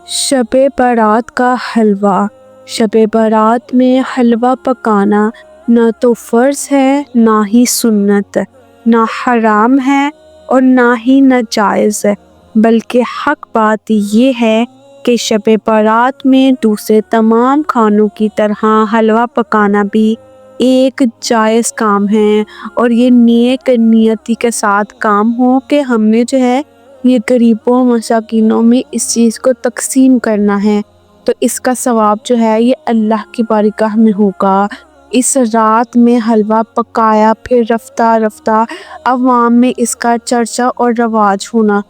شب برات کا حلوہ۔ شب برات میں حلوہ پکانا نہ تو فرض ہے نہ ہی سنت، نہ حرام ہے اور نہ ہی ناجائز ہے، بلکہ حق بات یہ ہے کہ شب برات میں دوسرے تمام کھانوں کی طرح حلوہ پکانا بھی ایک جائز کام ہے، اور یہ نیک نیتی کے ساتھ کام ہو کہ ہم نے یہ غریبوں مساکینوں میں اس چیز کو تقسیم کرنا ہے، تو اس کا ثواب یہ اللہ کی بارگاہ میں ہوگا۔ اس رات میں حلوہ پکایا، پھر رفتہ رفتہ عوام میں اس کا چرچا اور رواج ہونا،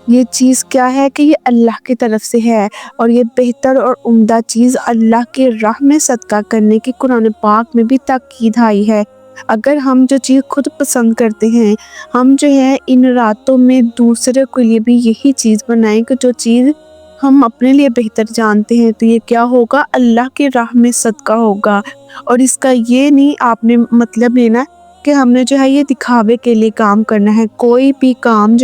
یہ چیز کیا ہے کہ یہ اللہ کی طرف سے ہے، اور یہ بہتر اور عمدہ چیز اللہ کی راہ میں صدقہ کرنے کی قرآن پاک میں بھی تاکید آئی ہے۔ اگر ہم جو چیز خود پسند کرتے ہیں، ہم ان راتوں میں دوسرے کے لیے بھی یہی چیز بنائیں کہ جو چیز ہم اپنے لیے بہتر جانتے ہیں، تو یہ کیا ہوگا؟ اللہ کی راہ میں صدقہ ہوگا۔ اور اس کا یہ نہیں آپ نے مطلب لینا کہ ہم نے یہ دکھاوے کے لیے کام کرنا ہے۔ کوئی بھی کام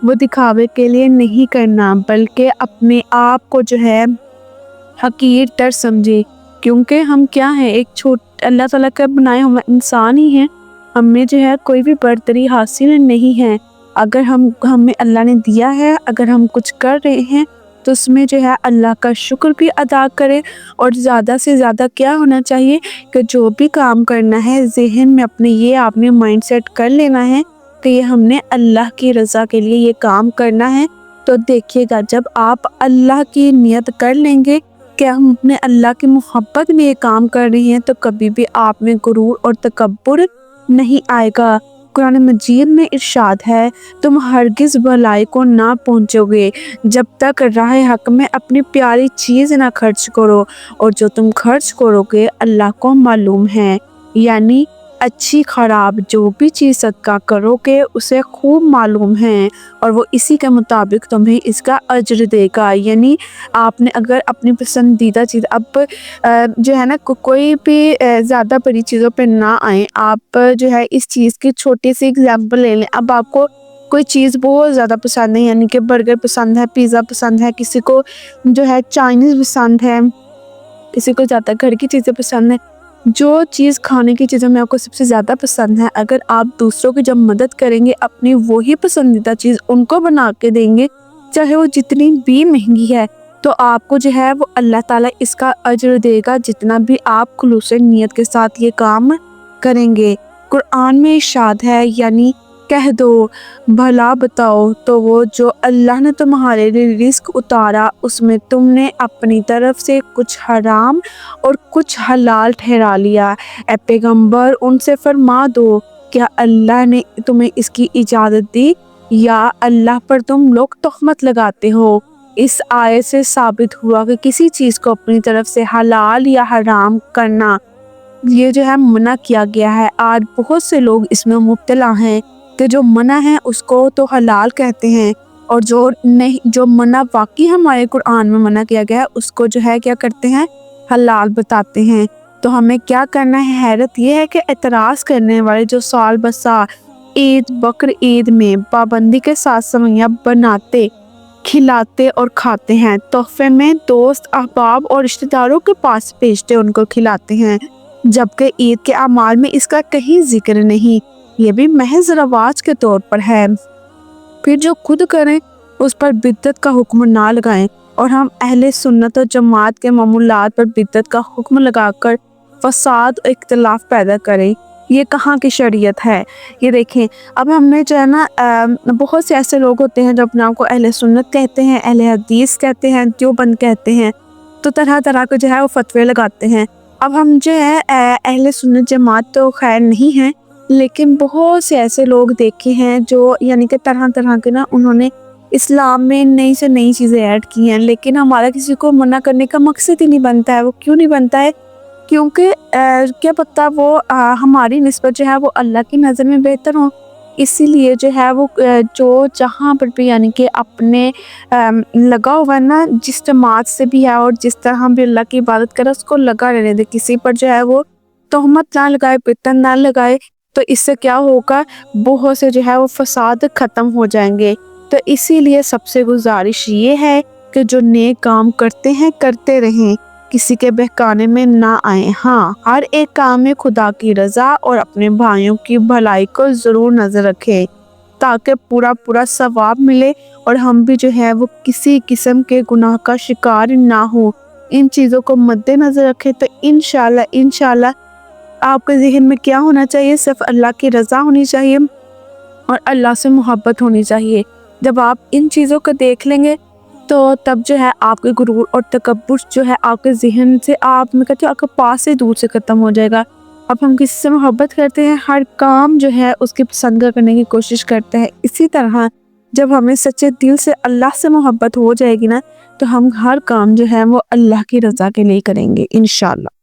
وہ دکھاوے کے لیے نہیں کرنا، بلکہ اپنے آپ کو حقیر تر سمجھے، کیونکہ ہم کیا ہیں؟ ایک اللہ تعالیٰ کا بنائے ہم انسان ہی ہیں، ہمیں کوئی بھی برتری حاصل نہیں ہے۔ اگر ہمیں اللہ نے دیا ہے، اگر ہم کچھ کر رہے ہیں تو اس میں اللہ کا شکر بھی ادا کرے، اور زیادہ سے زیادہ کیا ہونا چاہیے کہ جو بھی کام کرنا ہے ذہن میں اپنے آپ نے مائنڈ سیٹ کر لینا ہے کہ یہ ہم نے اللہ کی رضا کے لیے یہ کام کرنا ہے۔ تو دیکھیے گا جب آپ اللہ کی نیت کر لیں گے کہ ہم اپنے اللہ کی محبت میں یہ کام کر رہے ہیں، تو کبھی بھی آپ میں غرور اور تکبر نہیں آئے گا۔ قرآن مجید میں ارشاد ہے، تم ہرگز بھلائی کو نہ پہنچو گے جب تک راہ حق میں اپنی پیاری چیز نہ خرچ کرو، اور جو تم خرچ کرو گے اللہ کو معلوم ہے، یعنی اچھی خراب جو بھی چیز صدقہ کرو گے اسے خوب معلوم ہے، اور وہ اسی کے مطابق تمہیں اس کا اجر دے گا۔ یعنی آپ نے اگر اپنی پسندیدہ چیز اب کوئی بھی زیادہ بڑی چیزوں پہ نہ آئیں، آپ اس چیز کی چھوٹی سی اگزامپل لے لیں۔ اب آپ کو کوئی چیز بہت زیادہ پسند ہے، یعنی کہ برگر پسند ہے، پیزا پسند ہے، کسی کو چائنیز پسند ہے، کسی کو زیادہ گھر کی چیزیں پسند ہیں، جو چیز کھانے کی چیزوں میں آپ کو سب سے زیادہ پسند ہے، اگر آپ دوسروں کی جب مدد کریں گے، اپنی وہی پسندیدہ چیز ان کو بنا کے دیں گے، چاہے وہ جتنی بھی مہنگی ہے، تو آپ کو وہ اللہ تعالیٰ اس کا اجر دے گا، جتنا بھی آپ خلوص نیت کے ساتھ یہ کام کریں گے۔ قرآن میں ارشاد ہے، یعنی کہہ دو، بھلا بتاؤ، تو وہ جو اللہ نے تمہارے لیے رزق اتارا اس میں تم نے اپنی طرف سے کچھ حرام اور کچھ حلال ٹھہرا لیا۔ اے پیغمبر ان سے فرما دو، کیا اللہ نے تمہیں اس کی اجازت دی یا اللہ پر تم لوگ تہمت لگاتے ہو؟ اس آیت سے ثابت ہوا کہ کسی چیز کو اپنی طرف سے حلال یا حرام کرنا یہ منع کیا گیا ہے۔ آج بہت سے لوگ اس میں مبتلا ہیں کہ جو منع ہے اس کو تو حلال کہتے ہیں، اور جو منع واقعی ہمارے قرآن میں منع کیا گیا ہے اس کو کیا کرتے ہیں؟ حلال بتاتے ہیں۔ تو ہمیں کیا کرنا ہے؟ حیرت یہ ہے کہ اعتراض کرنے والے جو سال بسا عید بقر عید میں پابندی کے ساتھ سوئیاں بناتے، کھلاتے اور کھاتے ہیں، تحفے میں دوست احباب اور رشتہ داروں کے پاس بھیجتے ان کو کھلاتے ہیں، جبکہ عید کے اعمال میں اس کا کہیں ذکر نہیں، یہ بھی محض رواج کے طور پر ہے۔ پھر جو خود کریں اس پر بدعت کا حکم نہ لگائیں، اور ہم اہل سنت و جماعت کے معمولات پر بدعت کا حکم لگا کر فساد و اختلاف پیدا کریں، یہ کہاں کی شریعت ہے؟ یہ دیکھیں، اب ہم نے بہت سے ایسے لوگ ہوتے ہیں جو اپنے آپ کو اہل سنت کہتے ہیں، اہل حدیث کہتے ہیں، دیوبند کہتے ہیں، تو طرح طرح کے وہ فتوے لگاتے ہیں۔ اب ہم اہل سنت جماعت تو خیر نہیں ہیں، لیکن بہت سے ایسے لوگ دیکھے ہیں جو یعنی کہ طرح طرح کے انہوں نے اسلام میں نئی سے نئی چیزیں ایڈ کی ہیں، لیکن ہمارا کسی کو منع کرنے کا مقصد ہی نہیں بنتا ہے۔ وہ کیوں نہیں بنتا ہے؟ کیونکہ کیا پتہ وہ ہماری نسبت وہ اللہ کی نظر میں بہتر ہوں، اسی لیے وہ جو جہاں پر بھی یعنی کہ اپنے لگا ہوا ہے نا، جس جماعت سے بھی ہے اور جس طرح بھی اللہ کی عبادت کرے اس کو لگا رہنے دے، کسی پر وہ تہمت نہ لگائے، بدعت نہ لگائے، تو اس سے کیا ہوگا؟ بہت سے وہ فساد ختم ہو جائیں گے۔ تو اسی لیے سب سے گزارش یہ ہے کہ کہ جو نیک کام کرتے ہیں کرتے رہیں، کسی کے بہکانے میں نہ آئیں۔ ہاں، ہر ایک کام میں خدا کی رضا اور اپنے بھائیوں کی بھلائی کو ضرور نظر رکھیں تاکہ پورا ثواب ملے اور ہم بھی جو ہے وہ کسی قسم کے گناہ کا شکار نہ ہو۔ ان چیزوں کو مد نظر رکھیں تو انشاءاللہ آپ کے ذہن میں کیا ہونا چاہیے؟ صرف اللہ کی رضا ہونی چاہیے اور اللہ سے محبت ہونی چاہیے۔ جب آپ ان چیزوں کو دیکھ لیں گے تو تب جو ہے آپ کے غرور اور تکبر جو ہے آپ کے ذہن سے، میں کہتی ہوں آپ کے پاس سے دور سے ختم ہو جائے گا۔ اب ہم کسی سے محبت کرتے ہیں، ہر کام جو ہے اس کی پسند کا کرنے کی کوشش کرتے ہیں۔ اسی طرح جب ہمیں سچے دل سے اللہ سے محبت ہو جائے گی نا، تو ہم ہر کام جو ہے وہ اللہ کی رضا کے لیے کریں گے انشاءاللہ۔